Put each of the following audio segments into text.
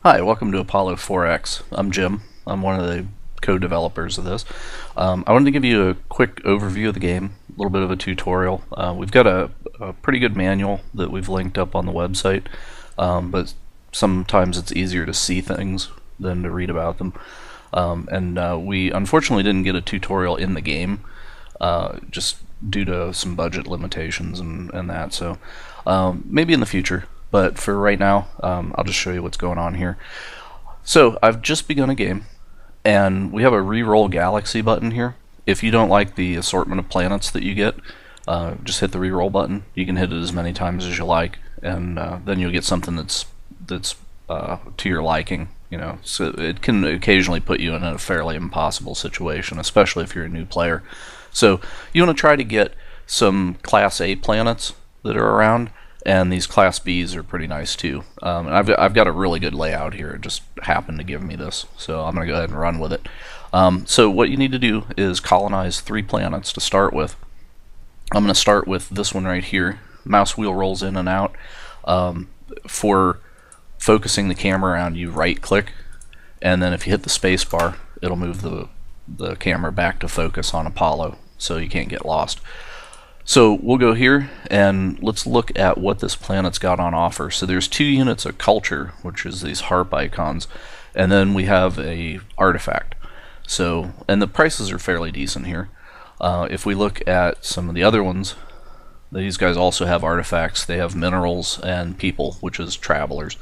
Hi, welcome to Apollo 4X. I'm Jim. I'm one of the co-developers of this. I wanted to give you a quick overview of the game, a little bit of a tutorial. We've got a pretty good manual that we've linked up on the website, but sometimes it's easier to see things than to read about them. We unfortunately didn't get a tutorial in the game, just due to some budget limitations and that. So maybe in the future. But for right now, I'll just show you what's going on here. So I've just begun a game, and we have a reroll galaxy button here. If you don't like the assortment of planets that you get, just hit the reroll button. You can hit it as many times as you like, and then you'll get something that's to your liking. You know, so it can occasionally put you in a fairly impossible situation, especially if you're a new player. So you want to try to get some Class A planets that are around. And these Class Bs are pretty nice too. And I've got a really good layout here. It just happened to give me this, so I'm going to go ahead and run with it. So what you need to do is colonize 3 planets to start with. I'm going to start with this one right here. Mouse wheel rolls in and out. For focusing the camera around, you right-click, and then if you hit the space bar, it'll move the camera back to focus on Apollo, so you can't get lost. So we'll go here and let's look at what this planet's got on offer. So there's 2 units of culture, which is these harp icons, and then we have a artifact. So, and the prices are fairly decent here. If we look at some of the other ones, these guys also have artifacts. They have minerals and people, which is travelers.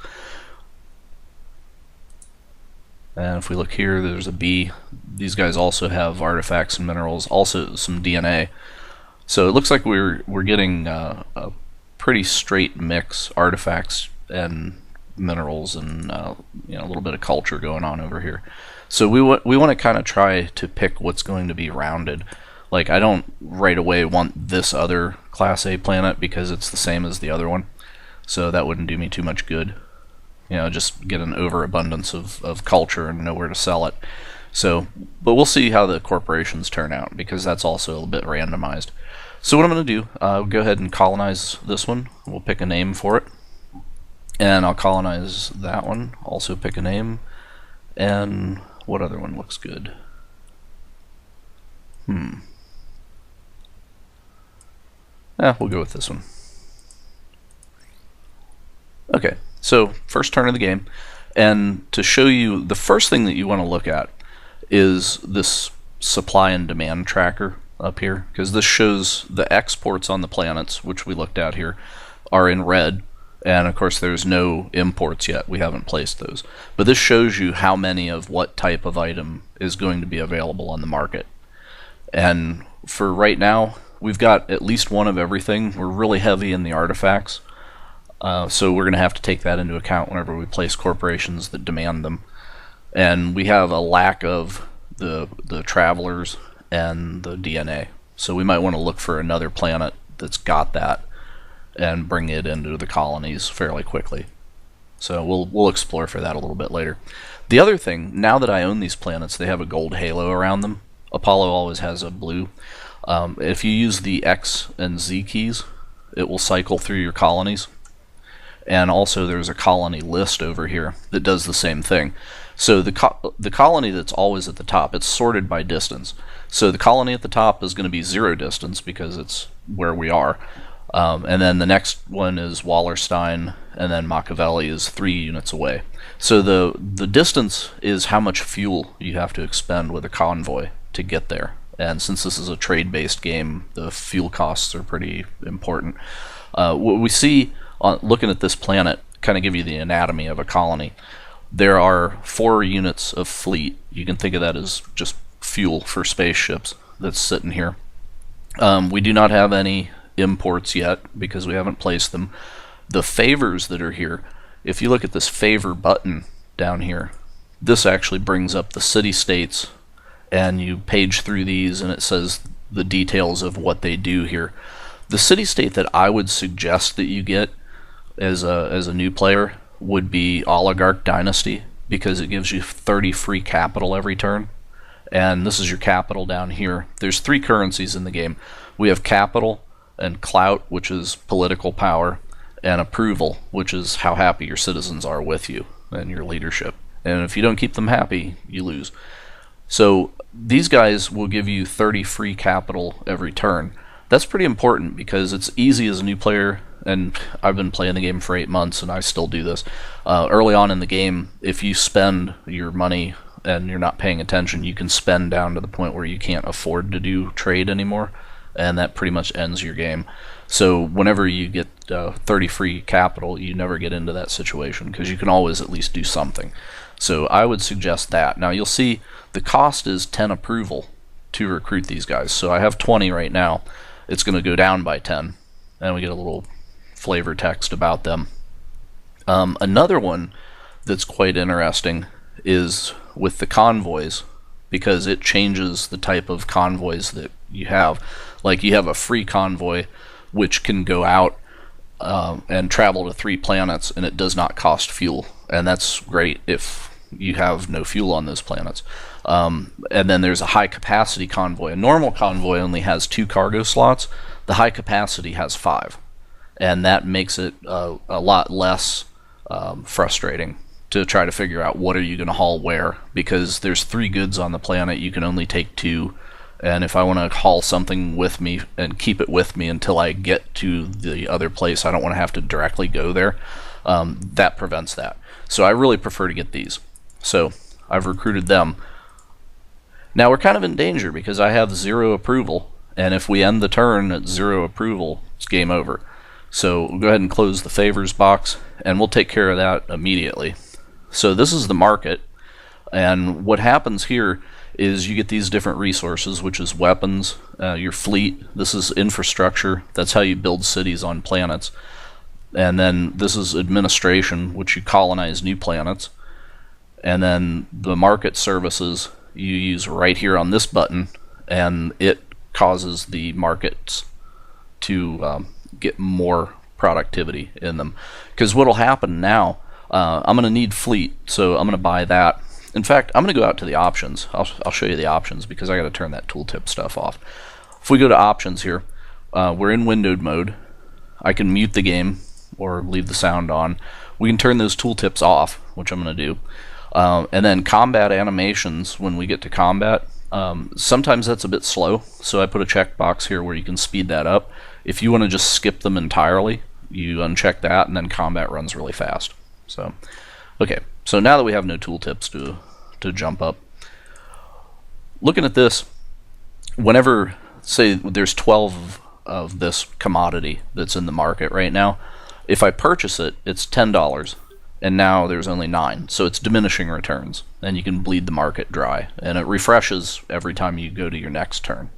And if we look here, there's a B. These guys also have artifacts and minerals, also some DNA. So it looks like we're getting a pretty straight mix, artifacts and minerals, and you know, a little bit of culture going on over here. So we want to kind of try to pick what's going to be rounded. Like, I don't right away want this other Class A planet because it's the same as the other one, so that wouldn't do me too much good. You know, just get an overabundance of culture and know where to sell it. So, but we'll see how the corporations turn out, because that's also a bit randomized. So what I'm going to do, I'll go ahead and colonize this one. We'll pick a name for it. And I'll colonize that one, also pick a name. And what other one looks good? We'll go with this one. Okay, so first turn of the game. And to show you, the first thing that you want to look at is this supply and demand tracker up here, because this shows the exports on the planets, which we looked at here, are in red, and of course there's no imports yet. We haven't placed those, but this shows you how many of what type of item is going to be available on the market. And for right now, we've got at least one of everything. We're really heavy in the artifacts, so we're going to have to take that into account whenever we place corporations that demand them. And we have a lack of the travelers and the DNA, so we might want to look for another planet that's got that and bring it into the colonies fairly quickly. So we'll explore for that a little bit later. The other thing, now that I own these planets, they have a gold halo around them. Apollo always has a blue. If you use the X and Z keys, it will cycle through your colonies. And also there's a colony list over here that does the same thing. So the colony that's always at the top, it's sorted by distance. So the colony at the top is going to be 0 distance because it's where we are. And then the next one is Wallerstein, and then Machiavelli is 3 units away. So the distance is how much fuel you have to expend with a convoy to get there. And since this is a trade-based game, the fuel costs are pretty important. What we see looking at this planet kind of give you the anatomy of a colony. There are 4 units of fleet. You can think of that as just fuel for spaceships that's sitting here. We do not have any imports yet because we haven't placed them. The favors that are here, if you look at this favor button down here, this actually brings up the city-states, and you page through these and it says the details of what they do here. The city-state that I would suggest that you get as a new player would be Oligarch Dynasty, because it gives you 30 free capital every turn. And this is your capital down here. There's 3 currencies in the game. We have capital and clout, which is political power, and approval, which is how happy your citizens are with you and your leadership. And if you don't keep them happy, you lose. So these guys will give you 30 free capital every turn. That's pretty important because it's easy as a new player, and I've been playing the game for 8 months and I still do this. Early on in the game, if you spend your money and you're not paying attention, you can spend down to the point where you can't afford to do trade anymore, and that pretty much ends your game. So whenever you get 30 free capital, you never get into that situation because you can always at least do something. So I would suggest that. Now you'll see the cost is 10 approval to recruit these guys. So I have 20 right now. It's going to go down by 10, and we get a little flavor text about them. Another one that's quite interesting is with the convoys, because it changes the type of convoys that you have. Like you have a free convoy which can go out and travel to 3 planets, and it does not cost fuel, and that's great if you have no fuel on those planets. And then there's a high capacity convoy. A normal convoy only has 2 cargo slots. The high capacity has 5, and that makes it a lot less frustrating to try to figure out what are you going to haul where, because there's 3 goods on the planet, you can only take 2, and if I want to haul something with me and keep it with me until I get to the other place, I don't want to have to directly go there. That prevents that. So I really prefer to get these. So I've recruited them. Now we're kind of in danger because I have 0 approval, and if we end the turn at 0 approval, it's game over. So we'll go ahead and close the favors box, and we'll take care of that immediately. So this is the market, and what happens here is you get these different resources, which is weapons, your fleet. This is infrastructure. That's how you build cities on planets. And then this is administration, which you colonize new planets. And then the market services you use right here on this button, and it causes the markets to get more productivity in them. Because what will happen now, I'm going to need fleet, so I'm going to buy that. In fact, I'm going to go out to the options. I'll show you the options because I got to turn that tooltip stuff off. If we go to options here, we're in windowed mode. I can mute the game or leave the sound on. We can turn those tooltips off, which I'm going to do. And then combat animations, when we get to combat, sometimes that's a bit slow, so I put a checkbox here where you can speed that up. If you want to just skip them entirely, you uncheck that, and then combat runs really fast. So, okay, so now that we have no tooltips to jump up, looking at this, whenever, say there's 12 of this commodity that's in the market right now, if I purchase it, it's $10, and now there's only 9, so it's diminishing returns, and you can bleed the market dry, and it refreshes every time you go to your next turn.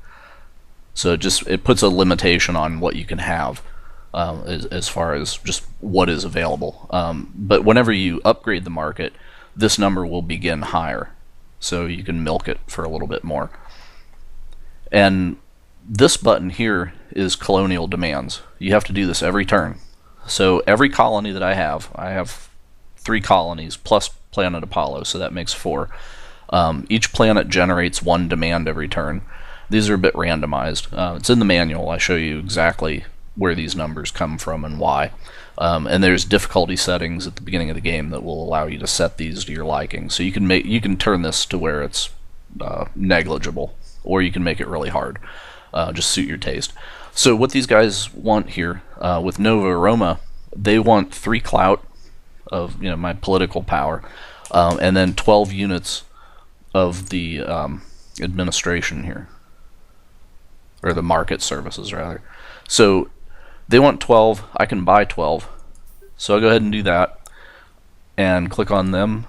So it puts a limitation on what you can have as far as just what is available. But whenever you upgrade the market, this number will begin higher, so you can milk it for a little bit more. And this button here is colonial demands. You have to do this every turn. So every colony that I have 3 colonies plus planet Apollo, so that makes 4. Each planet generates 1 demand every turn. These are a bit randomized. It's in the manual. I show you exactly where these numbers come from and why. And there's difficulty settings at the beginning of the game that will allow you to set these to your liking. So you can turn this to where it's negligible, or you can make it really hard. Just suit your taste. So what these guys want here with Nova Aroma, they want 3 clout of my political power, and then 12 units of the administration here, or the market services rather. So they want 12. I can buy 12, so I'll go ahead and do that and click on them,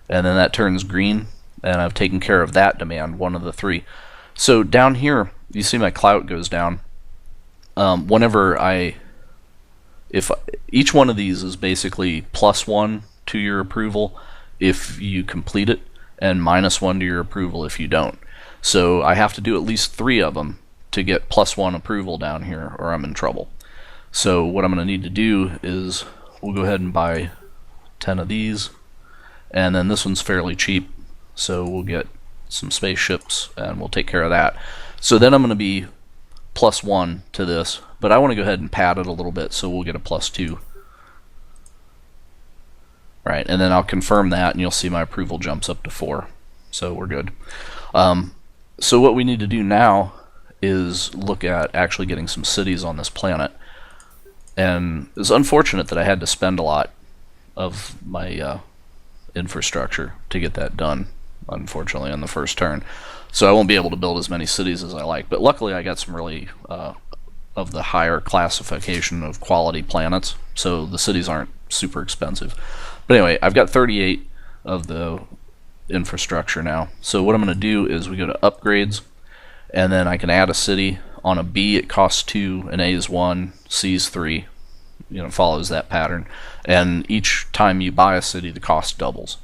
and then that turns green, and I've taken care of that demand, 1 of the 3. So down here you see my clout goes down. If each one of these is basically +1 to your approval if you complete it, and -1 to your approval if you don't. So I have to do at least 3 of them to get +1 approval down here, or I'm in trouble. So what I'm going to need to do is we'll go ahead and buy 10 of these, and then this one's fairly cheap, so we'll get some spaceships and we'll take care of that. So then I'm going to be +1 to this, but I want to go ahead and pad it a little bit, so we'll get a +2. Right, and then I'll confirm that, and you'll see my approval jumps up to 4. So we're good. So what we need to do now is look at actually getting some cities on this planet. And it's unfortunate that I had to spend a lot of my infrastructure to get that done, unfortunately, on the first turn. So I won't be able to build as many cities as I like. But luckily I got some really of the higher classification of quality planets, so the cities aren't super expensive. But anyway, I've got 38 of the infrastructure now. So what I'm going to do is we go to upgrades, and then I can add a city. On a B it costs 2, an A is 1, C is 3. You know, follows that pattern. And each time you buy a city, the cost doubles.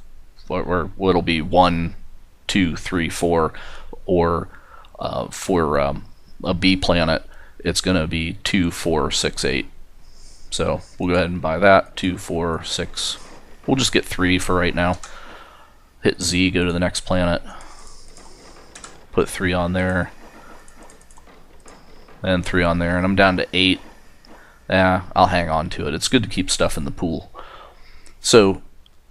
Or it'll be 1, 2, 3, 4, or for a B planet, it's going to be 2, 4, 6, 8. So we'll go ahead and buy that. 2, 4, 6. We'll just get 3 for right now. Hit Z, go to the next planet. Put 3 on there. And 3 on there. And I'm down to 8. Yeah, I'll hang on to it. It's good to keep stuff in the pool. So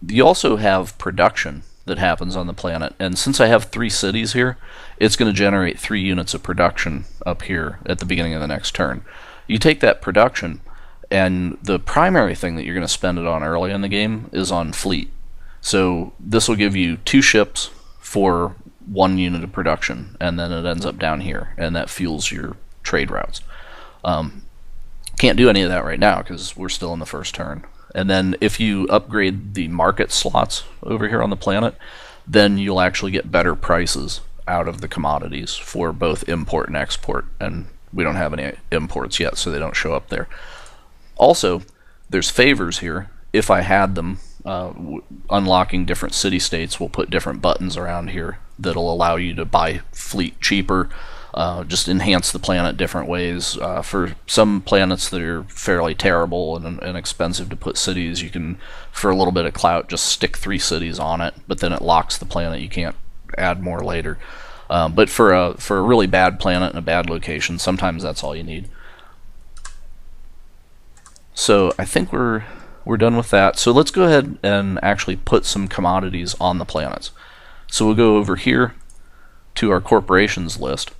you also have production that happens on the planet. And since I have 3 cities here, it's going to generate 3 units of production up here at the beginning of the next turn. You take that production, and the primary thing that you're going to spend it on early in the game is on fleet. So this will give you 2 ships for 1 unit of production, and then it ends up down here, and that fuels your trade routes. Can't do any of that right now because we're still in the first turn. And then if you upgrade the market slots over here on the planet, then you'll actually get better prices out of the commodities for both import and export, and we don't have any imports yet, so they don't show up there. Also, there's favors here. If I had them, unlocking different city-states will put different buttons around here that'll allow you to buy fleet cheaper, just enhance the planet different ways. For some planets that are fairly terrible and expensive to put cities, you can, for a little bit of clout, just stick 3 cities on it, but then it locks the planet. You can't add more later. But for a really bad planet and a bad location, sometimes that's all you need. So I think we're done with that. So let's go ahead and actually put some commodities on the planets. So we'll go over here to our corporations list.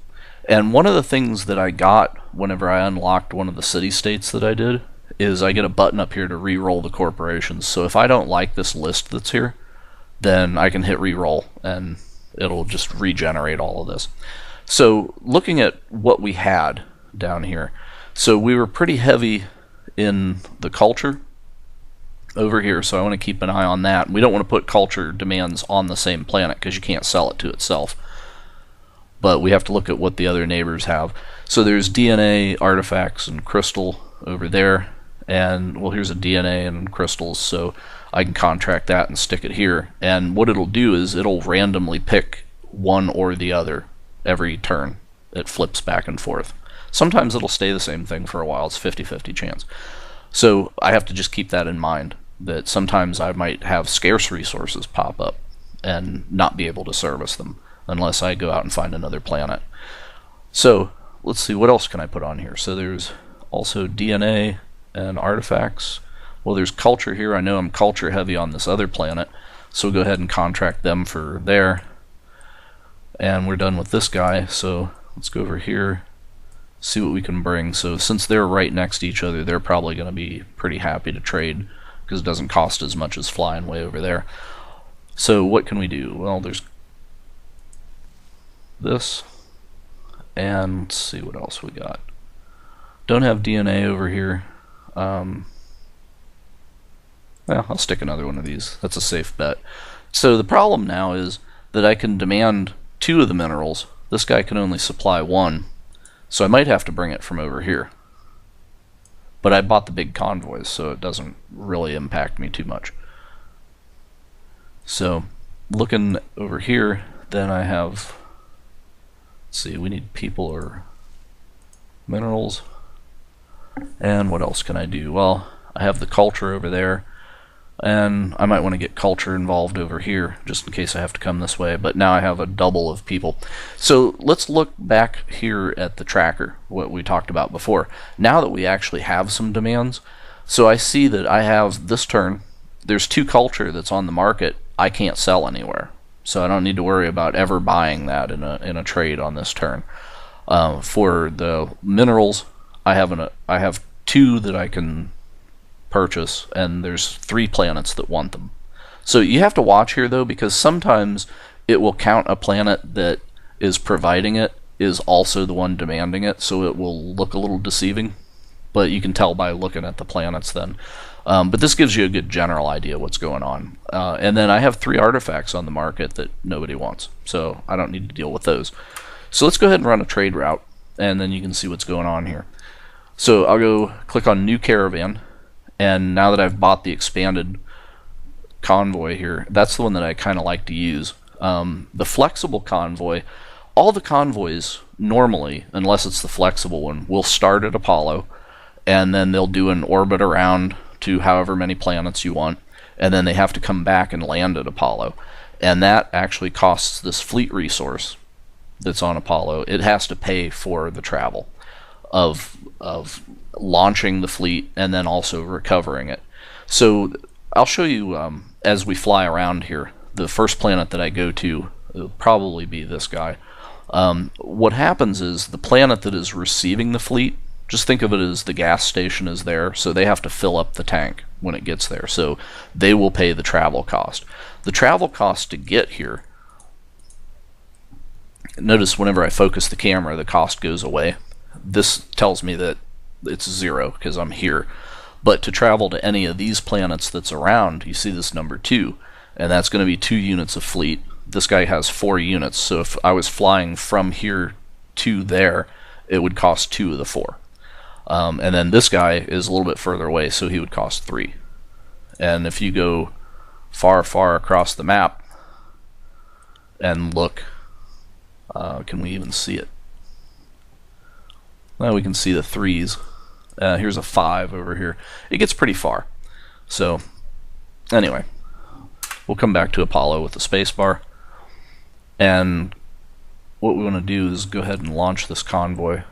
And one of the things that I got whenever I unlocked one of the city-states that I did is I get a button up here to re-roll the corporations. So if I don't like this list that's here, then I can hit re-roll and it'll just regenerate all of this. So looking at what we had down here, so we were pretty heavy in the culture over here, so I want to keep an eye on that. We don't want to put culture demands on the same planet because you can't sell it to itself. But we have to look at what the other neighbors have. So there's DNA, artifacts, and crystal over there. And, well, here's a DNA and crystals, so I can contract that and stick it here. And what it'll do is it'll randomly pick one or the other every turn. It flips back and forth. Sometimes it'll stay the same thing for a while. It's 50-50 chance. So I have to just keep that in mind, that sometimes I might have scarce resources pop up and not be able to service them unless I go out and find another planet. So let's see, what else can I put on here? So there's also DNA and artifacts. Well, there's culture here. I know I'm culture heavy on this other planet, so we'll go ahead and contract them for there. And we're done with this guy, so let's go over here, see what we can bring. So since they're right next to each other, they're probably going to be pretty happy to trade because it doesn't cost as much as flying way over there. So what can we do? Well, there's this, and let's see what else we got. Don't have DNA over here. Well, I'll stick another one of these. That's a safe bet. So the problem now is that I can demand 2 of the minerals. This guy can only supply 1, so I might have to bring it from over here. But I bought the big convoys, so it doesn't really impact me too much. So looking over here, then I have, let's see, we need people or minerals. And what else can I do? Well, I have the culture over there. And I might want to get culture involved over here just in case I have to come this way, but now I have a double of people. So let's look back here at the tracker, what we talked about before. Now that we actually have some demands, so I see that I have this turn, there's 2 culture that's on the market, I can't sell anywhere. So I don't need to worry about ever buying that in a trade on this turn. For the minerals, I have 2 that I can purchase, and there's 3 planets that want them. So you have to watch here though, because sometimes it will count a planet that is providing it is also the one demanding it, so it will look a little deceiving, but you can tell by looking at the planets then. But this gives you a good general idea what's going on. And then I have 3 artifacts on the market that nobody wants, so I don't need to deal with those. So let's go ahead and run a trade route, and then you can see what's going on here. So I'll go click on New Caravan, and now that I've bought the expanded convoy here, that's the one that I kind of like to use. The flexible convoy, all the convoys normally, unless it's the flexible one, will start at Apollo, and then they'll do an orbit around to however many planets you want, and then they have to come back and land at Apollo. And that actually costs this fleet resource that's on Apollo. It has to pay for the travel of launching the fleet and then also recovering it. So I'll show you as we fly around here. The first planet that I go to will probably be this guy. What happens is the planet that is receiving the fleet, just think of it as the gas station is there, so they have to fill up the tank when it gets there. So they will pay the travel cost. The travel cost to get here, notice whenever I focus the camera, the cost goes away. This tells me that it's 0 because I'm here. But to travel to any of these planets that's around, you see this number 2, and that's going to be 2 units of fleet. This guy has 4 units, so if I was flying from here to there, it would cost 2 of the 4. And then this guy is a little bit further away, so he would cost 3. And if you go far, far across the map and look, can we even see it? Well, we can see the 3s. Here's a 5 over here. It gets pretty far. So, anyway, we'll come back to Apollo with the spacebar. And what we want to do is go ahead and launch this convoy.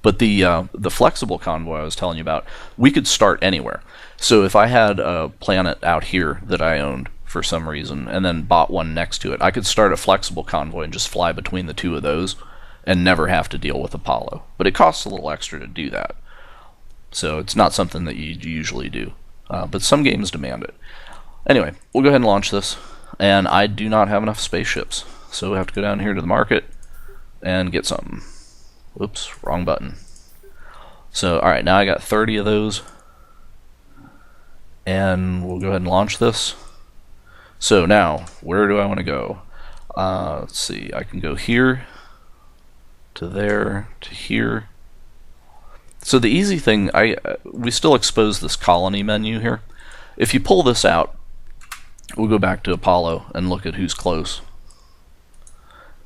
But the flexible convoy I was telling you about, we could start anywhere. So if I had a planet out here that I owned for some reason, and then bought one next to it, I could start a flexible convoy and just fly between the 2 of those and never have to deal with Apollo. But it costs a little extra to do that. So it's not something that you usually do. But some games demand it. Anyway, we'll go ahead and launch this. And I do not have enough spaceships. So we have to go down here to the market and get something. Whoops, wrong button. So, alright, now I got 30 of those. And we'll go ahead and launch this. So now, where do I want to go? Let's see, I can go here, to there, to here. So the easy thing, we still expose this colony menu here. If you pull this out, we'll go back to Apollo and look at who's close.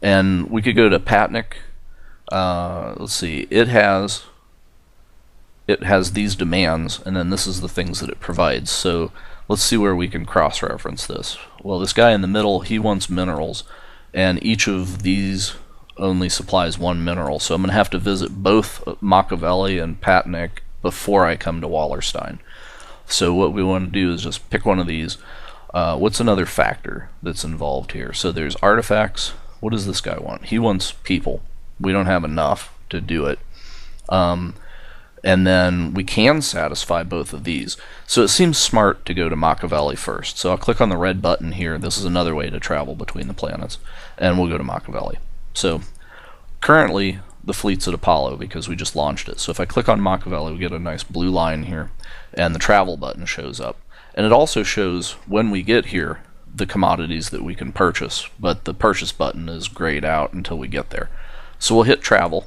And we could go to Patnik. Let's see, it has these demands, and then this is the things that it provides. So let's see where we can cross-reference this. Well, this guy in the middle, he wants minerals, and each of these only supplies 1 mineral, so I'm going to have to visit both Machiavelli and Patnik before I come to Wallerstein. So what we want to do is just pick one of these. What's another factor that's involved here? So there's artifacts. What does this guy want? He wants people. We don't have enough to do it. And then we can satisfy both of these. So it seems smart to go to Machiavelli first. So I'll click on the red button here. This is another way to travel between the planets. And we'll go to Machiavelli. So currently the fleet's at Apollo because we just launched it. So if I click on Machiavelli, we get a nice blue line here, and the travel button shows up. And it also shows when we get here the commodities that we can purchase, but the purchase button is grayed out until we get there. So we'll hit travel,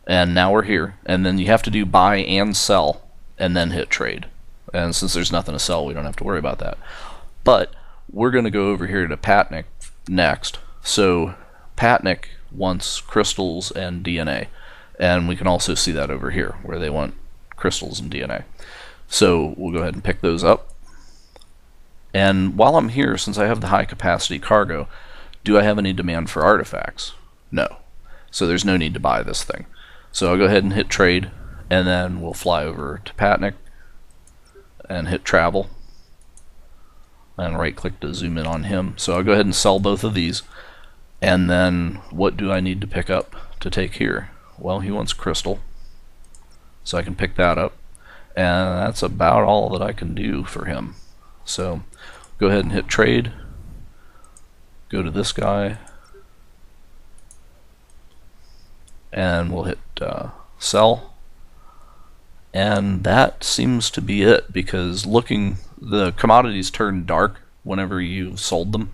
and now we're here, and then you have to do buy and sell and then hit trade. And since there's nothing to sell, we don't have to worry about that. But we're going to go over here to Patnik next. So Patnik wants crystals and DNA, and we can also see that over here where they want crystals and DNA. So we'll go ahead and pick those up, And while I'm here, since I have the high capacity cargo, do I have any demand for artifacts? No. So there's no need to buy this thing. So I'll go ahead and hit trade, and then we'll fly over to Patnick and hit travel, and right click to zoom in on him. So I'll go ahead and sell both of these, and then what do I need to pick up to take here? Well, he wants crystal, so I can pick that up, and that's about all that I can do for him. So go ahead and hit trade, go to this guy, and we'll hit sell, and that seems to be it, because looking, the commodities turn dark whenever you've sold them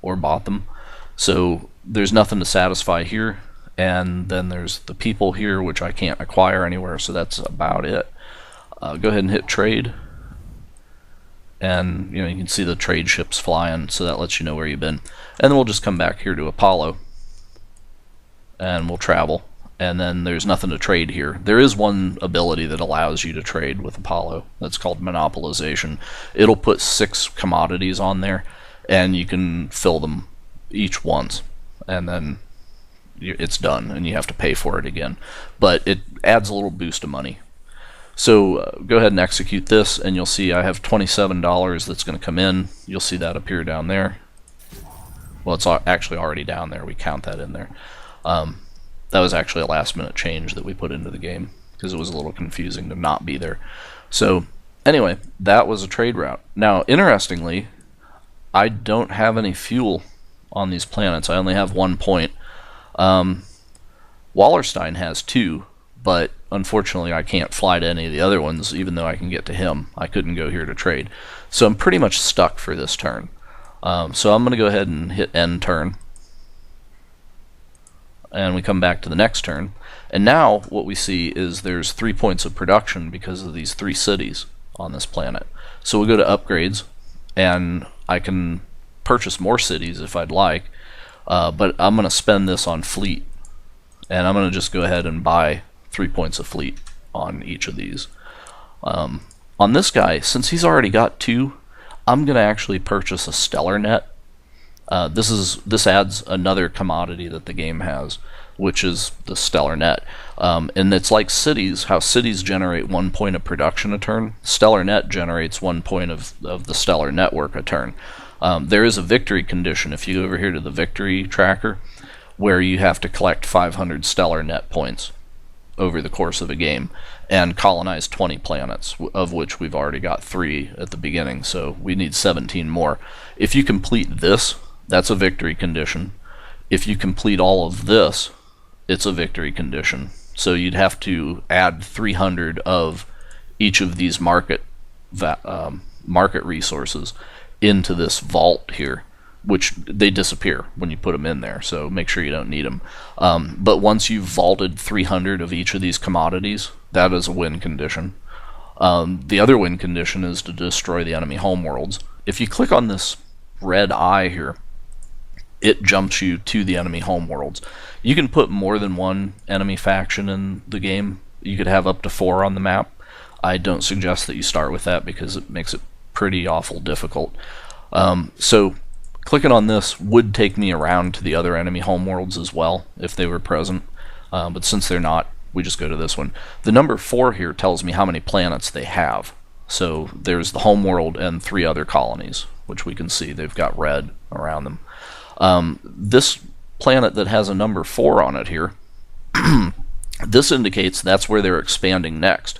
or bought them, so there's nothing to satisfy here. And then there's the people here, which I can't acquire anywhere, so that's about it. Go ahead and hit trade, and you can see the trade ships flying, so that lets you know where you've been. And then we'll just come back here to Apollo, and we'll travel. And then there's nothing to trade here. There is one ability that allows you to trade with Apollo. That's called monopolization. It'll put 6 commodities on there, and you can fill them each once, and then it's done, and you have to pay for it again. But it adds a little boost of money. So go ahead and execute this, and you'll see I have $27 that's going to come in. You'll see that appear down there. Well, it's actually already down there. We count that in there. That was actually a last-minute change that we put into the game because it was a little confusing to not be there. So anyway, that was a trade route. Now, interestingly, I don't have any fuel on these planets. I only have 1 point. Wallerstein has 2, but unfortunately I can't fly to any of the other ones, even though I can get to him. I couldn't go here to trade. So I'm pretty much stuck for this turn. So I'm going to go ahead and hit end turn. And we come back to the next turn. And now what we see is there's 3 points of production because of these 3 cities on this planet. So we go to upgrades, and I can purchase more cities if I'd like. But I'm going to spend this on fleet, and I'm going to just go ahead and buy 3 points of fleet on each of these. On this guy, since he's already got 2, I'm going to actually purchase a stellar net. This adds another commodity that the game has, which is the stellar net. And it's like cities, how cities generate 1 point of production a turn. Stellar net generates 1 point of the stellar network a turn. There is a victory condition if you go over here to the victory tracker, where you have to collect 500 stellar net points over the course of a game and colonize 20 planets, of which we've already got 3 at the beginning, so we need 17 more. If you complete this, that's a victory condition. If you complete all of this, it's a victory condition. So you'd have to add 300 of each of these market resources into this vault here, which they disappear when you put them in there, so make sure you don't need them. But once you've vaulted 300 of each of these commodities, that is a win condition. The other win condition is to destroy the enemy homeworlds. If you click on this red eye here, it jumps you to the enemy homeworlds. You can put more than 1 enemy faction in the game. You could have up to 4 on the map. I don't suggest that you start with that because it makes it pretty awful difficult. So clicking on this would take me around to the other enemy homeworlds as well if they were present, but since they're not, we just go to this one. The number 4 here tells me how many planets they have. So there's the homeworld and 3 other colonies, which we can see they've got red around them. This planet that has a number 4 on it here, this indicates that's where they're expanding next,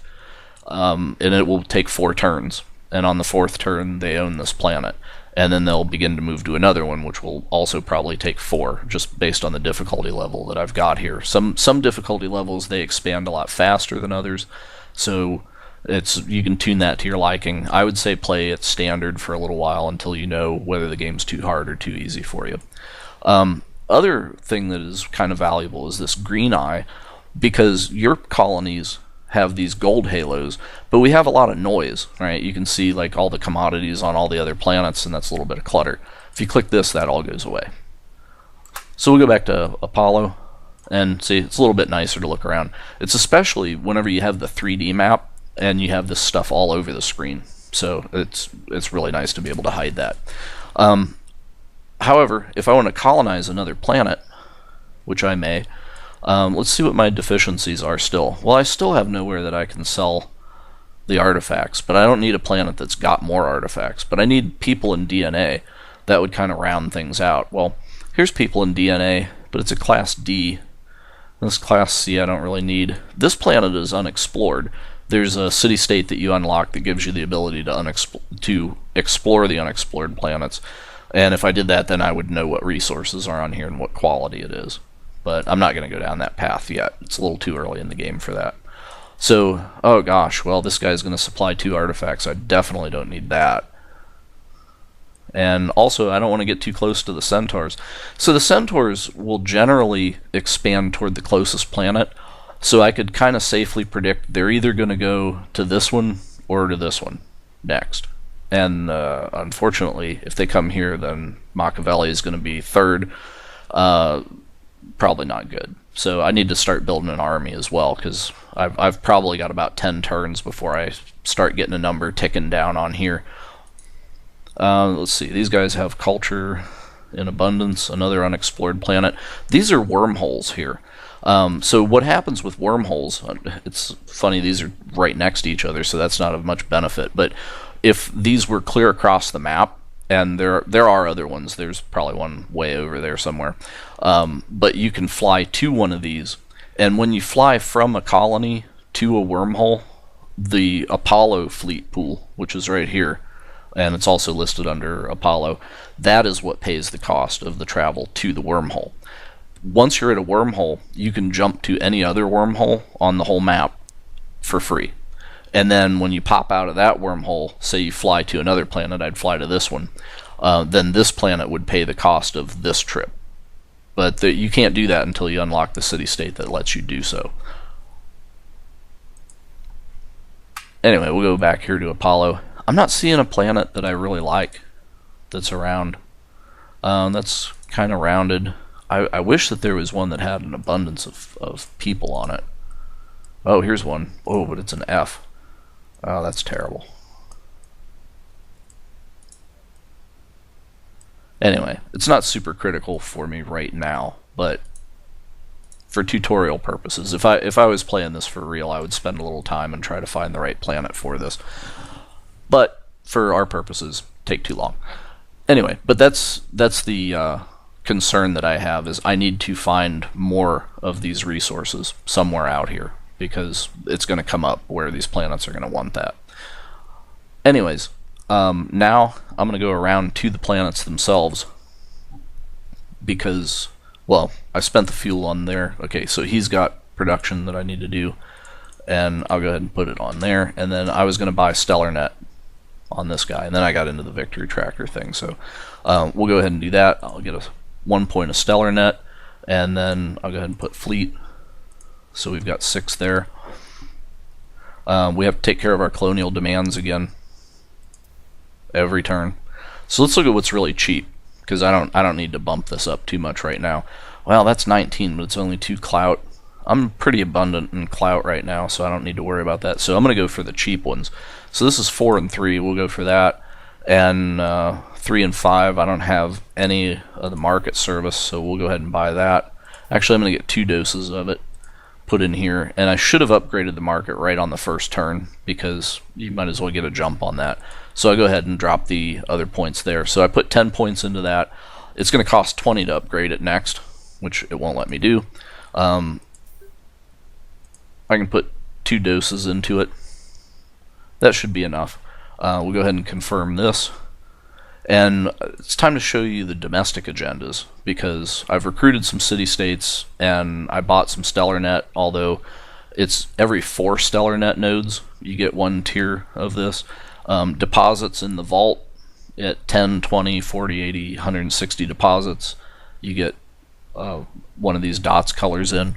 and it will take 4 turns. And on the 4th turn, they own this planet. And then they'll begin to move to another one, which will also probably take 4, just based on the difficulty level that I've got here. Some difficulty levels, they expand a lot faster than others, so you can tune that to your liking. I would say play at standard for a little while until you know whether the game's too hard or too easy for you. Other thing that is kind of valuable is this green eye, because your colonies have these gold halos, but we have a lot of noise, right? You can see like all the commodities on all the other planets, and that's a little bit of clutter. If you click this, that all goes away. So we'll go back to Apollo and see, it's a little bit nicer to look around. It's especially whenever you have the 3D map and you have this stuff all over the screen. So it's really nice to be able to hide that. However, if I want to colonize another planet, which I may, let's see what my deficiencies are still. Well, I still have nowhere that I can sell the artifacts, but I don't need a planet that's got more artifacts. But I need people in DNA. That would kind of round things out. Well, here's people in DNA, but it's a class D. This class C I don't really need. This planet is unexplored. There's a city-state that you unlock that gives you the ability to explore the unexplored planets. And if I did that, then I would know what resources are on here and what quality it is. But I'm not going to go down that path yet. It's a little too early in the game for that. So, oh gosh, well, this guy's going to supply 2 artifacts. I definitely don't need that. And also, I don't want to get too close to the centaurs. So the centaurs will generally expand toward the closest planet. So I could kind of safely predict they're either going to go to this one or to this one next. And unfortunately, if they come here, then Machiavelli is going to be third. Probably not good. So I need to start building an army as well, because I've probably got about 10 turns before I start getting a number ticking down on here. Let's see, these guys have culture in abundance, another unexplored planet. These are wormholes here. So what happens with wormholes, it's funny, these are right next to each other, so that's not of much benefit. But if these were clear across the map, and there are other ones, there's probably one way over there somewhere, but you can fly to one of these, and when you fly from a colony to a wormhole, the Apollo fleet pool, which is right here, and it's also listed under Apollo, that is what pays the cost of the travel to the wormhole. Once you're at a wormhole, you can jump to any other wormhole on the whole map for free. And then when you pop out of that wormhole, say you fly to another planet, I'd fly to this one, then this planet would pay the cost of this trip. But you can't do that until you unlock the city-state that lets you do so. Anyway, we'll go back here to Apollo. I'm not seeing a planet that I really like that's around. That's kind of rounded. I wish that there was one that had an abundance of people on it. Oh, here's one. Oh, but it's an F. Oh, that's terrible. Anyway, it's not super critical for me right now, but for tutorial purposes, if I was playing this for real, I would spend a little time and try to find the right planet for this. But for our purposes, take too long. Anyway, but that's the concern that I have, is I need to find more of these resources somewhere out here, because it's going to come up where these planets are going to want that. Anyways, now I'm going to go around to the planets themselves, because, well, I spent the fuel on there. Okay, so he's got production that I need to do, and I'll go ahead and put it on there. And then I was going to buy StellarNet on this guy, and then I got into the victory tracker thing. So we'll go ahead and do that. I'll get 1 point of StellarNet, and then I'll go ahead and put fleet. So we've got 6 there. We have to take care of our colonial demands again every turn. So let's look at what's really cheap, because I don't need to bump this up too much right now. Well, that's 19, but it's only 2 clout. I'm pretty abundant in clout right now, so I don't need to worry about that. So I'm going to go for the cheap ones. So this is 4 and 3. We'll go for that. And 3 and 5, I don't have any of the market service, so we'll go ahead and buy that. Actually, I'm going to get 2 doses of it put in here, and I should have upgraded the market right on the first turn, because you might as well get a jump on that. So I go ahead and drop the other points there. So I put 10 points into that. It's going to cost 20 to upgrade it next, which it won't let me do. I can put 2 doses into it. That should be enough. We'll go ahead and confirm this. And it's time to show you the domestic agendas, because I've recruited some city-states and I bought some StellarNet, although it's every 4 StellarNet nodes you get 1 tier of this. Deposits in the vault at 10, 20, 40, 80, 160 deposits, you get one of these dots colors in.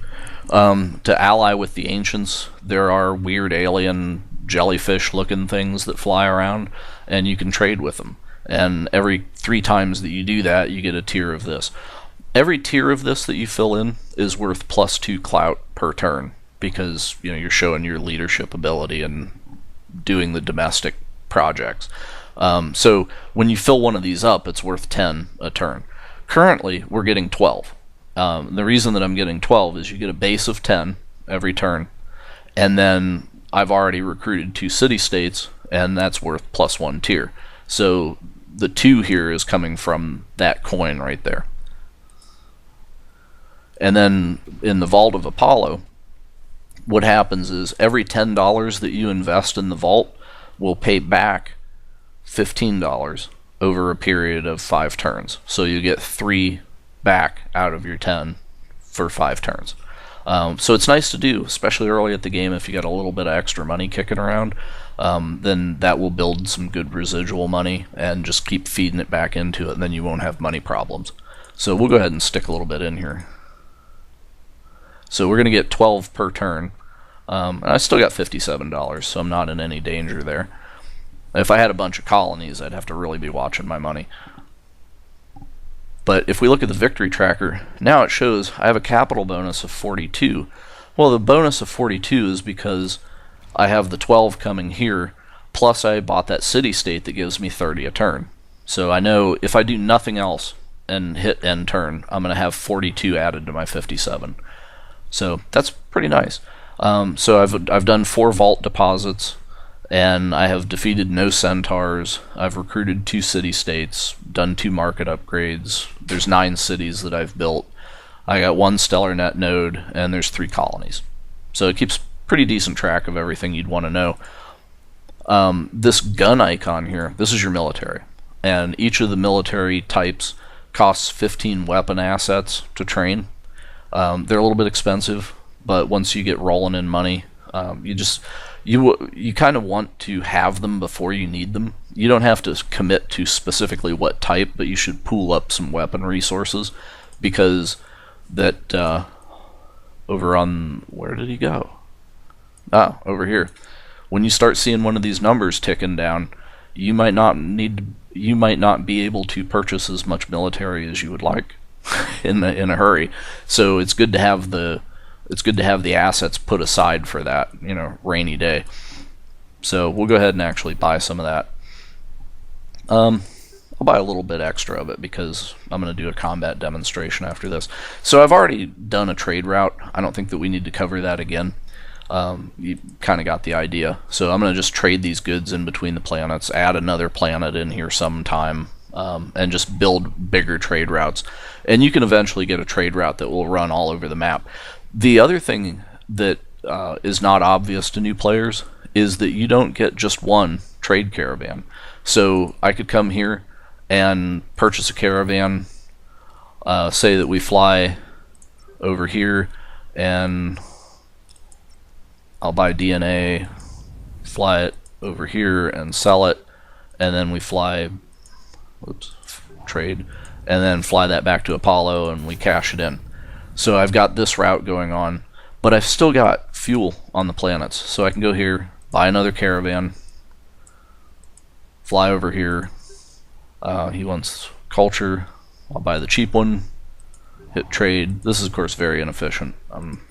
To ally with the ancients, there are weird alien jellyfish looking things that fly around, and you can trade with them. And every 3 times that you do that, you get a tier of this. Every tier of this that you fill in is worth +2 clout per turn, because you're showing your leadership ability and doing the domestic projects. So when you fill one of these up, it's worth 10 a turn. Currently, we're getting 12. The reason that I'm getting 12 is you get a base of 10 every turn, and then I've already recruited 2 city-states, and that's worth +1 tier. So the 2 here is coming from that coin right there. And then in the Vault of Apollo, what happens is every $10 that you invest in the vault will pay back $15 over a period of 5 turns. So you get 3 back out of your 10 for 5 turns. So it's nice to do, especially early at the game. If you got a little bit of extra money kicking around, then that will build some good residual money and just keep feeding it back into it, and then you won't have money problems. So we'll go ahead and stick a little bit in here. So we're going to get 12 per turn. And I still got $57, so I'm not in any danger there. If I had a bunch of colonies, I'd have to really be watching my money. But if we look at the victory tracker, now it shows I have a capital bonus of 42. Well, the bonus of 42 is because I have the 12 coming here, plus I bought that city-state that gives me 30 a turn. So I know if I do nothing else and hit end turn, I'm going to have 42 added to my 57. So that's pretty nice. So I've done 4 vault deposits, and I have defeated no centaurs. I've recruited 2 city-states, done 2 market upgrades. There's 9 cities that I've built. I got 1 stellar net node, and there's 3 colonies. So it keeps pretty decent track of everything you'd want to know. This gun icon here, this is your military, and each of the military types costs 15 weapon assets to train. They're a little bit expensive, but once you get rolling in money, you kind of want to have them before you need them. You don't have to commit to specifically what type, but you should pool up some weapon resources, because that over on, where did he go? Ah, over here. When you start seeing one of these numbers ticking down, you might not be able to purchase as much military as you would like in a hurry. So it's good to have the assets put aside for that, rainy day. So we'll go ahead and actually buy some of that. I'll buy a little bit extra of it because I'm going to do a combat demonstration after this. So I've already done a trade route. I don't think that we need to cover that again. You kind of got the idea. So I'm going to just trade these goods in between the planets, add another planet in here sometime, and just build bigger trade routes. And you can eventually get a trade route that will run all over the map. The other thing that is not obvious to new players is that you don't get just one trade caravan. So I could come here and purchase a caravan, say that we fly over here, and I'll buy DNA, fly it over here and sell it, and then we fly, trade, and then fly that back to Apollo and we cash it in. So I've got this route going on, but I've still got fuel on the planets. So I can go here, buy another caravan, fly over here. He wants culture. I'll buy the cheap one, hit trade. This is of course very inefficient. I'm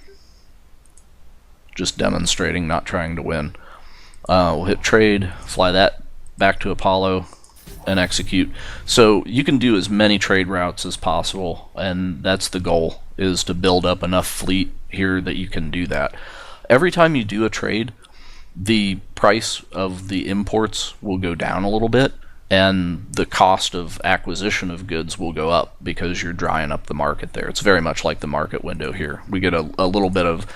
just demonstrating, not trying to win. We'll hit trade, fly that back to Apollo, and execute. So you can do as many trade routes as possible, and that's the goal, is to build up enough fleet here that you can do that. Every time you do a trade, the price of the imports will go down a little bit, and the cost of acquisition of goods will go up because you're drying up the market there. It's very much like the market window here. We get a little bit of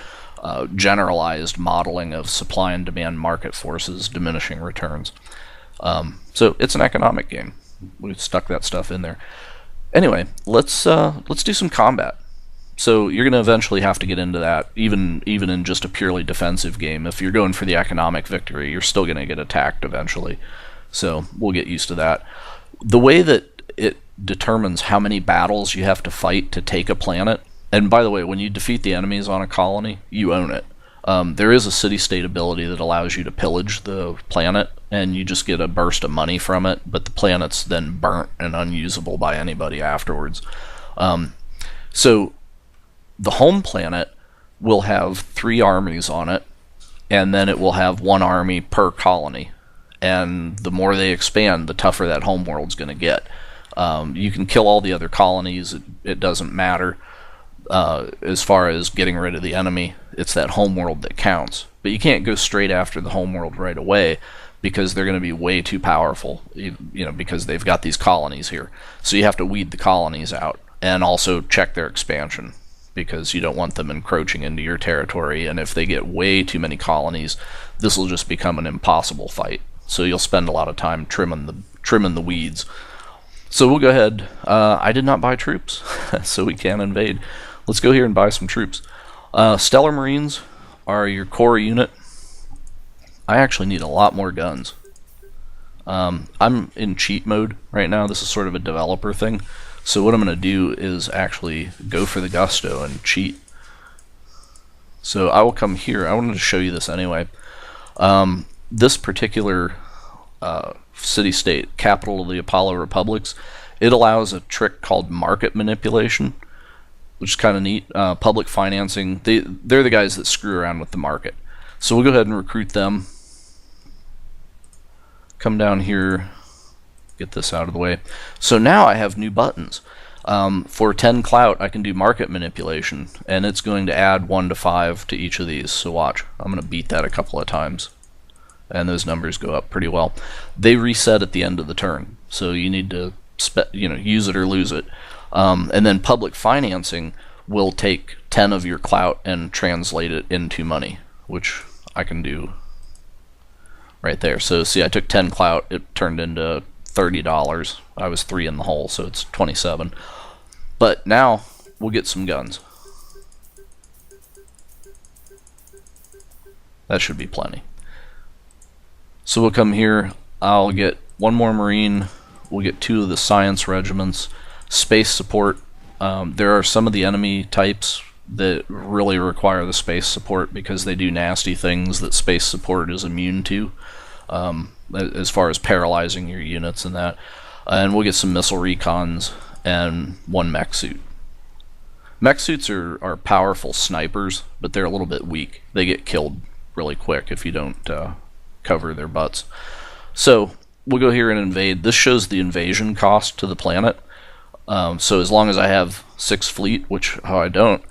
generalized modeling of supply and demand market forces diminishing returns. So it's an economic game. We've stuck that stuff in there. Anyway, let's do some combat. So you're going to eventually have to get into that, even in just a purely defensive game. If you're going for the economic victory, you're still going to get attacked eventually. So we'll get used to that. The way that it determines how many battles you have to fight to take a planet, and by the way, when you defeat the enemies on a colony, you own it. There is a city-state ability that allows you to pillage the planet, and you just get a burst of money from it, but the planet's then burnt and unusable by anybody afterwards. So the home planet will have 3 armies on it, and then it will have 1 army per colony. and the more they expand, the tougher that homeworld's going to get. You can kill all the other colonies, it doesn't matter. As far as getting rid of the enemy, it's that homeworld that counts. But you can't go straight after the homeworld right away, because they're going to be way too powerful, because they've got these colonies here. So you have to weed the colonies out, and also check their expansion, because you don't want them encroaching into your territory, and if they get way too many colonies, this will just become an impossible fight. So you'll spend a lot of time trimming the weeds. So we'll go ahead. I did not buy troops, so we can invade. Let's go here and buy some troops. Stellar Marines are your core unit. I actually need a lot more guns. I'm in cheat mode right now. This is sort of a developer thing. So what I'm going to do is actually go for the gusto and cheat. So I will come here. I wanted to show you this anyway. This particular city-state, capital of the Apollo Republics, it allows a trick called market manipulation, which is kind of neat. Public financing, they're the guys that screw around with the market. So we'll go ahead and recruit them. Come down here, get this out of the way. So now I have new buttons. For 10 clout, I can do market manipulation, and it's going to add 1 to 5 to each of these. So watch, I'm going to beat that a couple of times, and those numbers go up pretty well. They reset at the end of the turn, so you need to use it or lose it. And then public financing will take 10 of your clout and translate it into money, which I can do right there. So see, I took 10 clout, it turned into $30. I was 3 in the hole, so it's 27. But now we'll get some guns. That should be plenty. So we'll come here, I'll get 1 more Marine, we'll get 2 of the science regiments, space support. There are some of the enemy types that really require the space support because they do nasty things that space support is immune to, as far as paralyzing your units and that. And we'll get some missile recons and 1 mech suit. Mech suits are powerful snipers, but they're a little bit weak. They get killed really quick if you don't cover their butts. So we'll go here and invade. This shows the invasion cost to the planet. So as long as I have 6 fleet, which I don't,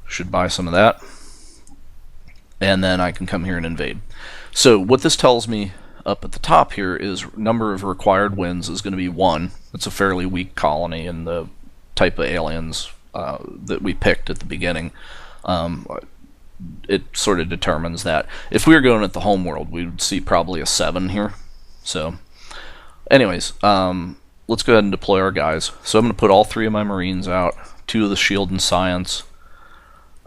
should buy some of that, and then I can come here and invade. So what this tells me up at the top here is number of required wins is going to be 1. It's a fairly weak colony in the type of aliens that we picked at the beginning. It sort of determines that. If we were going at the home world, we would see probably a 7 here. So anyways, let's go ahead and deploy our guys. So I'm going to put all 3 of my Marines out, 2 of the shield and science,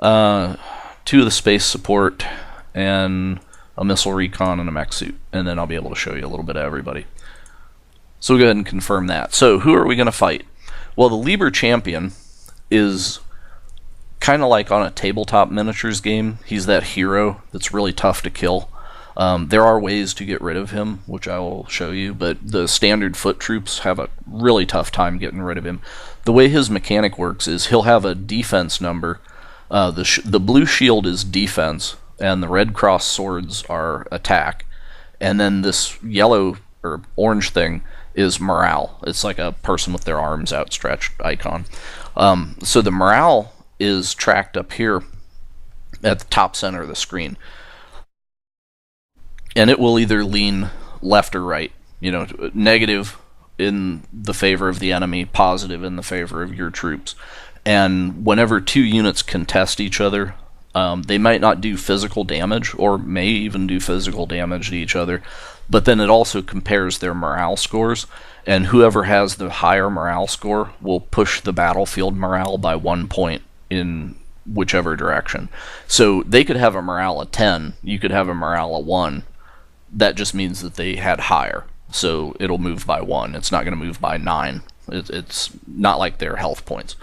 2 of the space support, and a missile recon and a mech suit, and then I'll be able to show you a little bit of everybody. So we'll go ahead and confirm that. So who are we going to fight? Well, the Liber champion is kind of like on a tabletop miniatures game. He's that hero that's really tough to kill. There are ways to get rid of him, which I will show you, but the standard foot troops have a really tough time getting rid of him. The way his mechanic works is he'll have a defense number. The blue shield is defense, and the red cross swords are attack, and then this yellow or orange thing is morale. It's like a person with their arms outstretched icon. So the morale is tracked up here at the top center of the screen, and it will either lean left or right, negative in the favor of the enemy, positive in the favor of your troops. And whenever 2 units contest each other, they might not do physical damage, or may even do physical damage to each other, but then it also compares their morale scores, and whoever has the higher morale score will push the battlefield morale by 1 point in whichever direction. So they could have a morale of 10, you could have a morale of 1. That just means that they had higher, so it'll move by 1. It's not going to move by 9. It's not like their health points.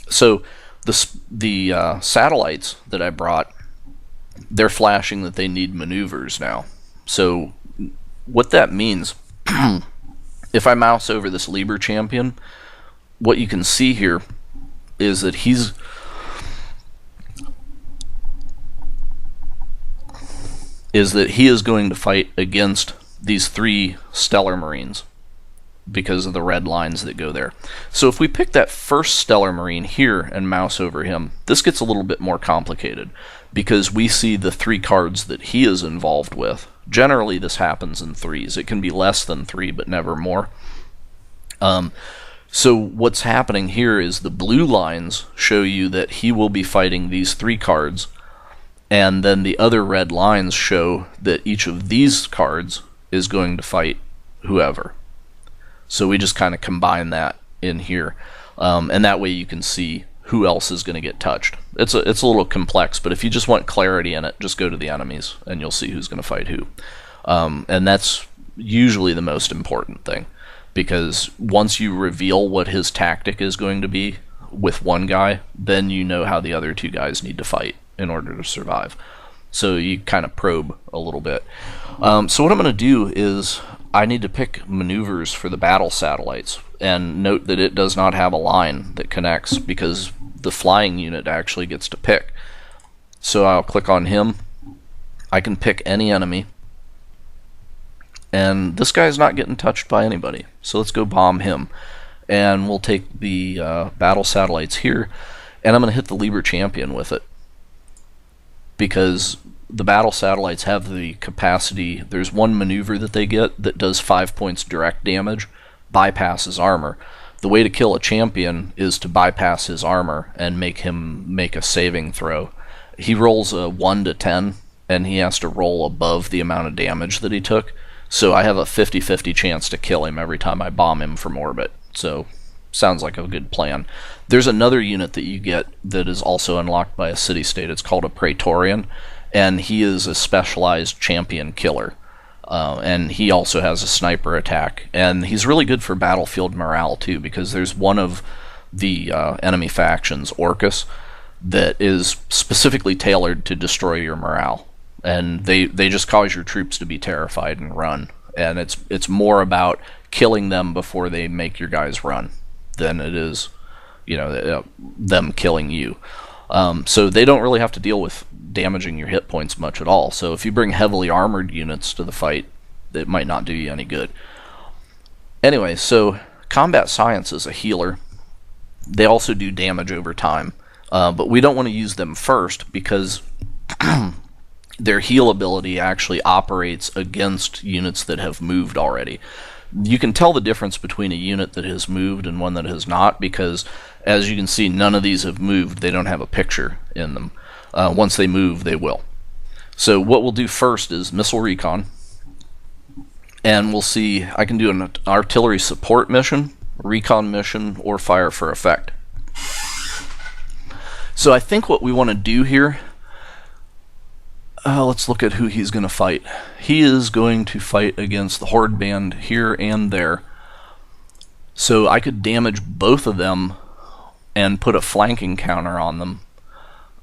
So the satellites that I brought, they're flashing that they need maneuvers now. So what that means, if I mouse over this Liber champion, what you can see here is that he is going to fight against these 3 Stellar Marines because of the red lines that go there. So if we pick that first Stellar Marine here and mouse over him, this gets a little bit more complicated because we see the 3 cards that he is involved with. Generally this happens in 3s. It can be less than 3, but never more. So what's happening here is the blue lines show you that he will be fighting these 3 cards, and then the other red lines show that each of these cards is going to fight whoever. So we just kind of combine that in here, and that way you can see who else is going to get touched. It's a little complex, but if you just want clarity in it, just go to the enemies and you'll see who's going to fight who. And that's usually the most important thing, because once you reveal what his tactic is going to be with one guy, then you know how the other 2 guys need to fight in order to survive. So you kind of probe a little bit. So what I'm going to do is I need to pick maneuvers for the battle satellites, and note that it does not have a line that connects because the flying unit actually gets to pick. So I'll click on him. I can pick any enemy, and this guy's not getting touched by anybody. So let's go bomb him, and we'll take the battle satellites here, and I'm going to hit the Liber Champion with it because the battle satellites have the capacity. There's one maneuver that they get that does 5 points direct damage, bypasses armor. The way to kill a champion is to bypass his armor and make him make a saving throw. He rolls a 1 to 10, and he has to roll above the amount of damage that he took. So I have a 50-50 chance to kill him every time I bomb him from orbit. So sounds like a good plan. There's another unit that you get that is also unlocked by a city-state. It's called a Praetorian, and he is a specialized champion killer. And he also has a sniper attack. And he's really good for battlefield morale, too, because there's one of the enemy factions, Orcus, that is specifically tailored to destroy your morale. And they just cause your troops to be terrified and run. And it's more about killing them before they make your guys run than it is, them killing you. So they don't really have to deal with damaging your hit points much at all. So if you bring heavily armored units to the fight, it might not do you any good. Anyway, so Combat Science is a healer. They also do damage over time, but we don't want to use them first because their heal ability actually operates against units that have moved already. You can tell the difference between a unit that has moved and one that has not, because as you can see, none of these have moved. They don't have a picture in them. Once they move, they will. So what we'll do first is missile recon, and we'll see. I can do an artillery support mission, recon mission, or fire for effect. So I think what we want to do here, let's look at who he's going to fight. He is going to fight against the Horde Band here and there. So I could damage both of them and put a flanking counter on them.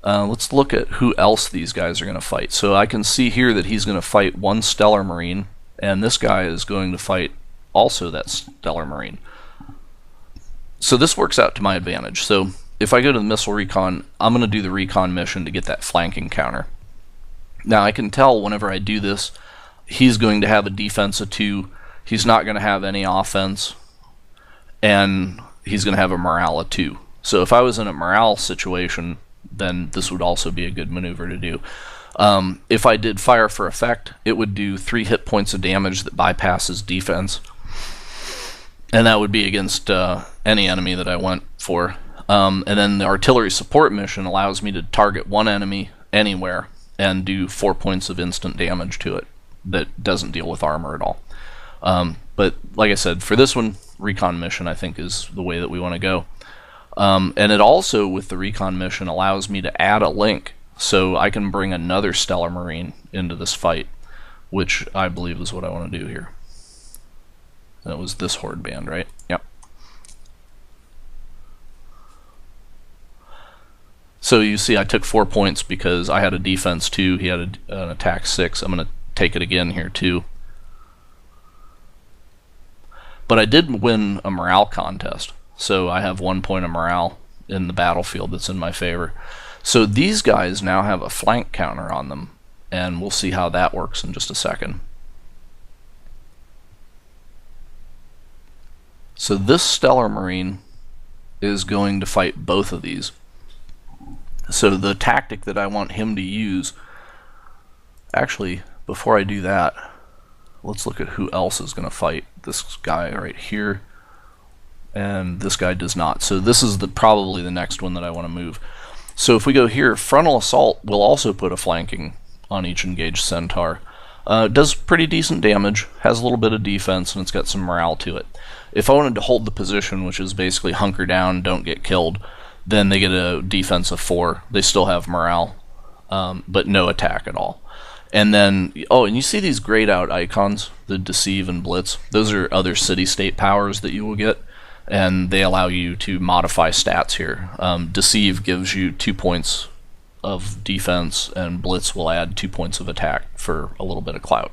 Let's look at who else these guys are going to fight. So I can see here that he's going to fight one Stellar Marine, and this guy is going to fight also that Stellar Marine. So this works out to my advantage. So if I go to the missile recon, I'm going to do the recon mission to get that flanking counter. Now I can tell whenever I do this, he's going to have a defense of 2, he's not going to have any offense, and he's going to have a morale of 2. So if I was in a morale situation, then this would also be a good maneuver to do. If I did fire for effect, it would do 3 hit points of damage that bypasses defense, and that would be against any enemy that I went for. And then the artillery support mission allows me to target one enemy anywhere and do 4 points of instant damage to it that doesn't deal with armor at all. But like I said, for this one, recon mission I think is the way that we want to go. And it also, with the recon mission, allows me to add a link, so I can bring another Stellar Marine into this fight, which I believe is what I want to do here. That was this Horde Band, right? Yep. So you see I took 4 points because I had a defense 2, he had an attack 6. I'm going to take it again here too. But I did win a morale contest, so I have 1 point of morale in the battlefield that's in my favor. So these guys now have a flank counter on them, and we'll see how that works in just a second. So this Stellar Marine is going to fight both of these. So the tactic that I want him to use, actually, before I do that, let's look at who else is going to fight this guy right here. And this guy does not. So this is probably the next one that I want to move. So if we go here, Frontal Assault will also put a flanking on each engaged Centaur. It does pretty decent damage, has a little bit of defense, and it's got some morale to it. If I wanted to hold the position, which is basically hunker down, don't get killed, then they get a defense of 4. They still have morale, but no attack at all. And then, oh, and you see these grayed out icons, the Deceive and Blitz. Those are other city-state powers that you will get, and they allow you to modify stats here. Deceive gives you 2 points of defense, and Blitz will add 2 points of attack for a little bit of clout.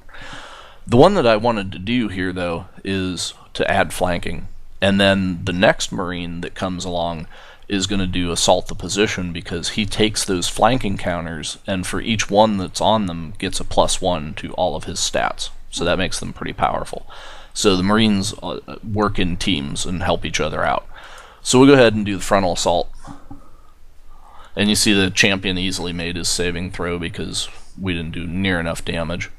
The one that I wanted to do here, though, is to add flanking. And then the next Marine that comes along is going to do Assault the Position, because he takes those flanking counters, and for each one that's on them gets a +1 to all of his stats. So that makes them pretty powerful. So the Marines work in teams and help each other out. So we'll go ahead and do the Frontal Assault. And you see the champion easily made his saving throw because we didn't do near enough damage.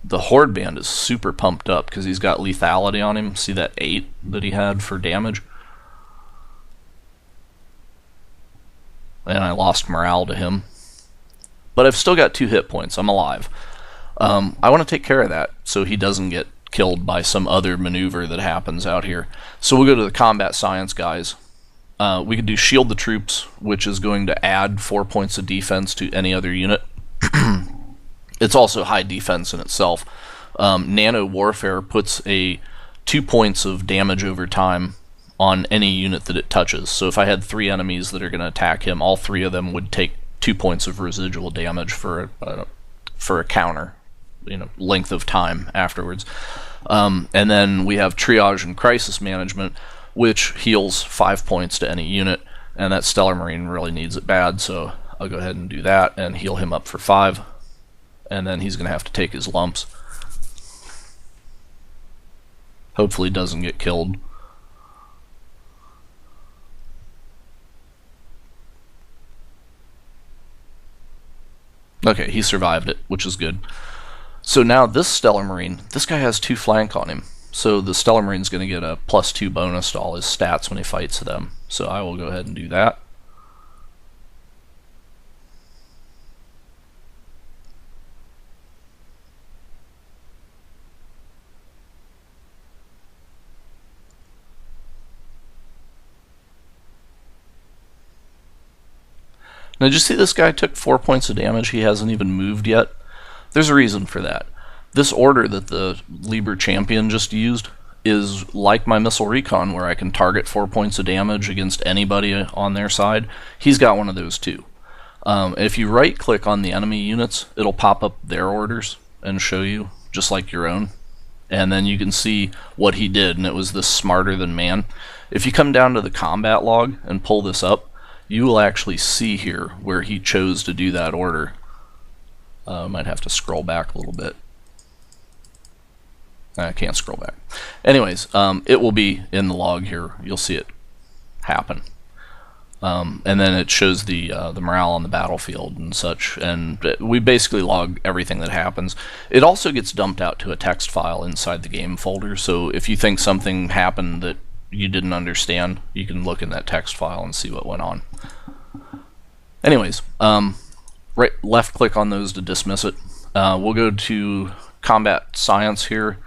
The Horde Band is super pumped up because he's got lethality on him. See that 8 that he had for damage? And I lost morale to him. But I've still got 2 hit points. I'm alive. I want to take care of that so he doesn't get killed by some other maneuver that happens out here. So we'll go to the Combat Science guys. We could do Shield the Troops, which is going to add 4 points of defense to any other unit. It's also high defense in itself. Nano Warfare puts a 2 points of damage over time on any unit that it touches. So if I had 3 enemies that are going to attack him, all 3 of them would take 2 points of residual damage for a counter, length of time afterwards. And then we have Triage and Crisis Management, which heals 5 points to any unit, and that Stellar Marine really needs it bad, so I'll go ahead and do that and heal him up for 5. And then he's going to have to take his lumps. Hopefully doesn't get killed. Okay, he survived it, which is good. So now this Stellar Marine, this guy has 2 flank on him. So the Stellar Marine's going to get a +2 bonus to all his stats when he fights them. So I will go ahead and do that. Now, did you see this guy took 4 points of damage? He hasn't even moved yet. There's a reason for that. This order that the Liber Champion just used is like my Missile Recon, where I can target 4 points of damage against anybody on their side. He's got one of those too. If you right-click on the enemy units, it'll pop up their orders and show you, just like your own. And then you can see what he did, and it was this Smarter Than Man. If you come down to the combat log and pull this up, you will actually see here where he chose to do that order. Might have to scroll back a little bit. I can't scroll back. Anyways, it will be in the log here. You'll see it happen. And then it shows the morale on the battlefield and such. And we basically log everything that happens. It also gets dumped out to a text file inside the game folder. So if you think something happened that you didn't understand, you can look in that text file and see what went on. Anyways, left click on those to dismiss it. We'll go to Combat Science here,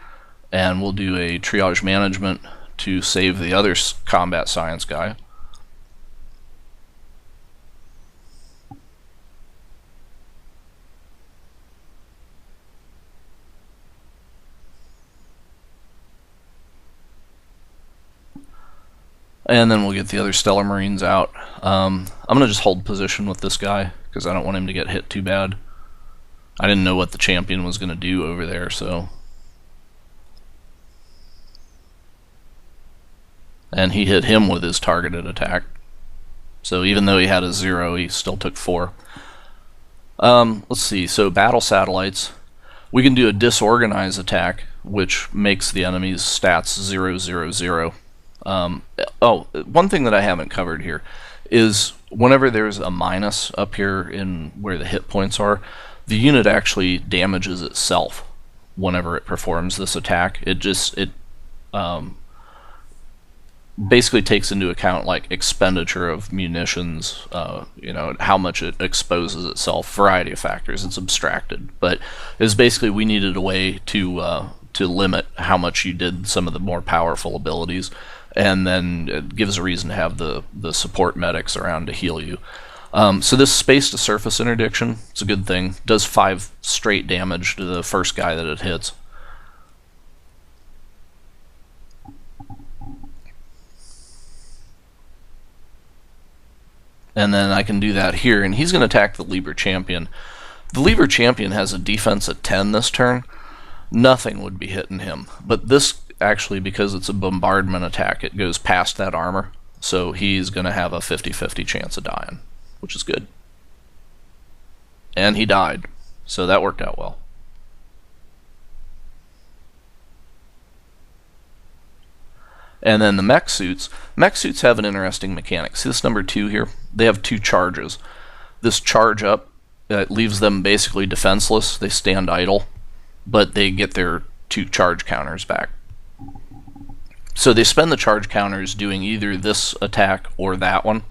and we'll do a Triage Management to save the other Combat Science guy. And then we'll get the other Stellar Marines out. I'm going to just hold position with this guy, because I don't want him to get hit too bad. I didn't know what the champion was going to do over there, so... And he hit him with his targeted attack. So even though he had a 0, he still took 4. Let's see, so Battle Satellites. We can do a Disorganize attack, which makes the enemy's stats 0, 0, 0. One thing that I haven't covered here is whenever there's a minus up here in where the hit points are, the unit actually damages itself whenever it performs this attack. It basically takes into account like expenditure of munitions, how much it exposes itself, variety of factors. It's abstracted, but it's basically we needed a way to limit how much you did some of the more powerful abilities, and then it gives a reason to have the support medics around to heal you. So this space to surface interdiction, it's a good thing. Does 5 straight damage to the first guy that it hits. And then I can do that here, and he's going to attack the Liber Champion. The Liber Champion has a defense at 10 this turn. Nothing would be hitting him. But this, actually, because it's a bombardment attack, it goes past that armor. So he's going to have a 50-50 chance of dying, which is good. And he died, so that worked out well. And then the mech suits. Mech suits have an interesting mechanic. See this number 2 here? They have 2 charges. This charge up leaves them basically defenseless. They stand idle, but they get their 2 charge counters back. So they spend the charge counters doing either this attack or that one.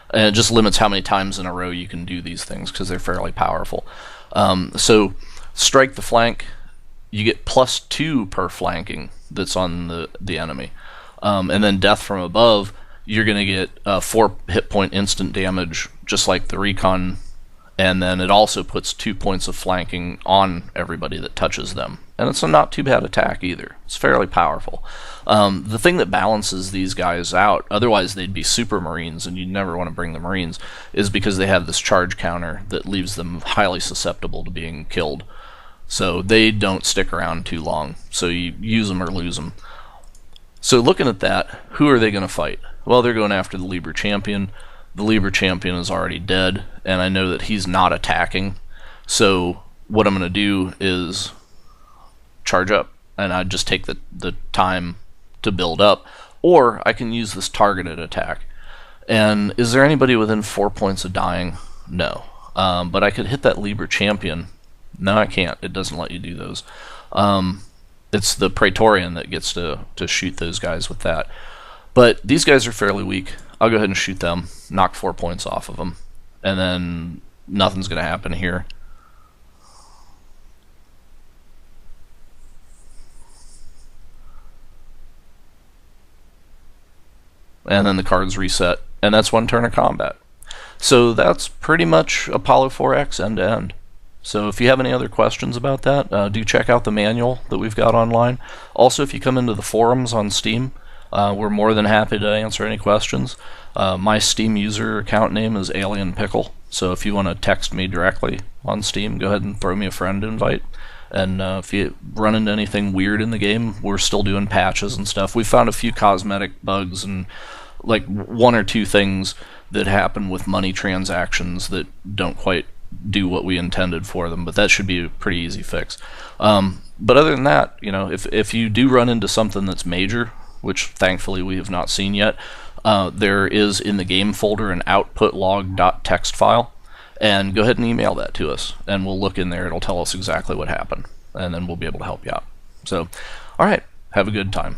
And it just limits how many times in a row you can do these things because they're fairly powerful. So strike the flank, you get +2 per flanking that's on the enemy. And then death from above, you're going to get 4 hit point instant damage, just like the recon, and then it also puts 2 points of flanking on everybody that touches them. And it's a not too bad attack either. It's fairly powerful. The thing that balances these guys out, otherwise they'd be super marines and you'd never want to bring the marines, is because they have this charge counter that leaves them highly susceptible to being killed. So they don't stick around too long. So you use them or lose them. So looking at that, who are they going to fight? Well, they're going after the Liber Champion. The Liber Champion is already dead, and I know that he's not attacking. So what I'm going to do is charge up, and I just take the time to build up. Or I can use this targeted attack. And is there anybody within 4 points of dying? No. But I could hit that Liber Champion. No, I can't. It doesn't let you do those. It's the Praetorian that gets to shoot those guys with that. But these guys are fairly weak. I'll go ahead and shoot them, knock 4 points off of them, and then nothing's going to happen here. And then the cards reset, and that's 1 turn of combat. So that's pretty much Apollo 4X end to end. So if you have any other questions about that, do check out the manual that we've got online. Also, if you come into the forums on Steam, we're more than happy to answer any questions. My Steam user account name is Alien Pickle, so if you want to text me directly on Steam, go ahead and throw me a friend invite. And if you run into anything weird in the game, we're still doing patches and stuff. We found a few cosmetic bugs and like 1 or 2 things that happen with money transactions that don't quite do what we intended for them, but that should be a pretty easy fix. But other than that, if you do run into something that's major, which thankfully we have not seen yet, there is in the game folder an output log.txt file, and go ahead and email that to us, and we'll look in there. It'll tell us exactly what happened, and then we'll be able to help you out. So, all right, have a good time.